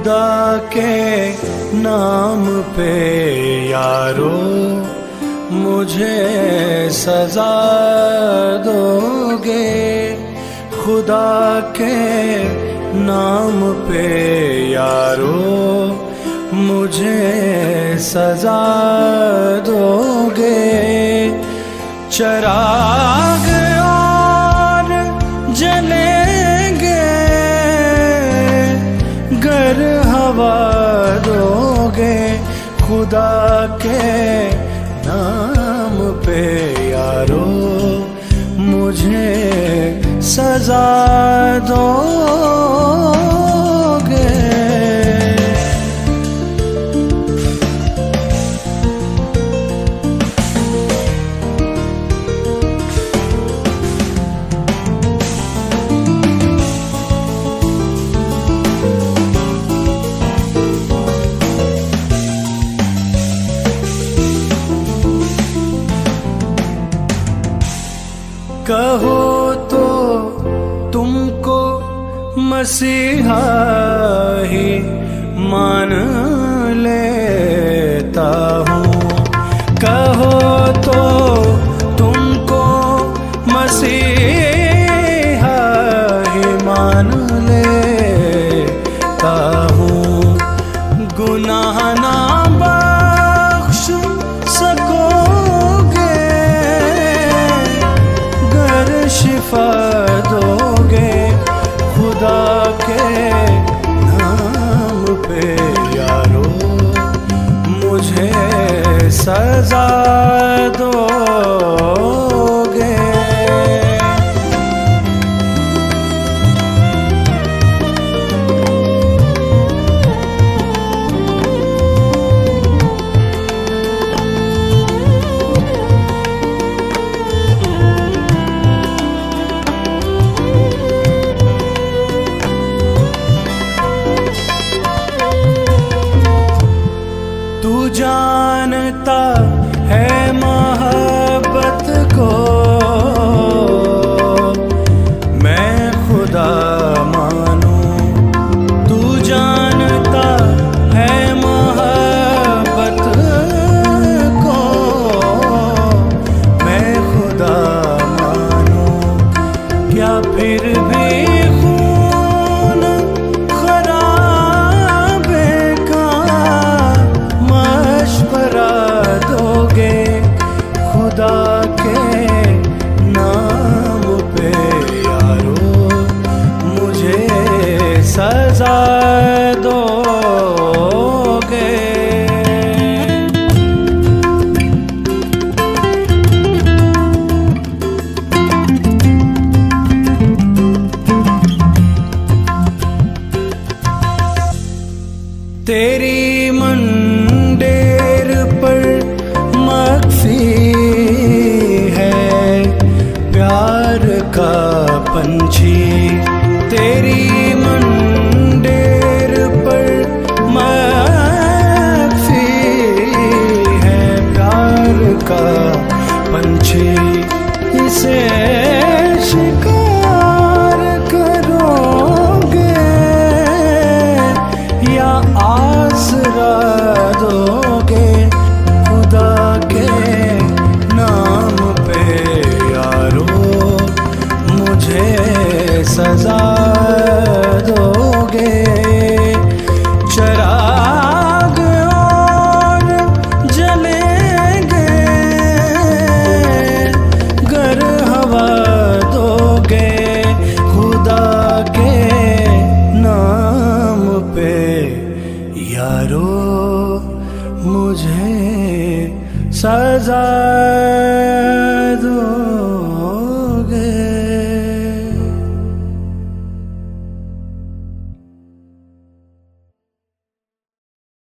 खुदा के नाम पे यारो मुझे सजा दोगे। खुदा के नाम पे यारो मुझे सजा दोगे। चराग और जलेंगे गर हवा दोगे। खुदा के नाम पे यारो मुझे सजा दोगे। कहो तो तुमको मसीहा ही मान लेता हूँ। कहो तो तुमको मसीहा ही मान लेता हूँ। गुनाह ना बख्श सकोगे गर शिफा दोगे। खुदा के नाम पे यारो मुझे सजा दोगे। तू जानता है मोहब्बत को मैं खुदा मानूं। तू जानता है मोहब्बत को मैं खुदा मानूं। क्या फिर भी खून खराबे का मशवरा दोगे। खुदा के नाम पे यारो मुझे सजा दोगे। तेरी मंडेर पर मख्फी है प्यार का पंछी। तेरी मंडेर पर मख्फी है प्यार का पंछी। इसे शिकार करोगे या आसरा दोगे। खुदा के नाम पे यारो मुझे सजा दोगे। चराग और जलेंगे गर हवा दोगे। खुदा के नाम पे यारो मुझे सजा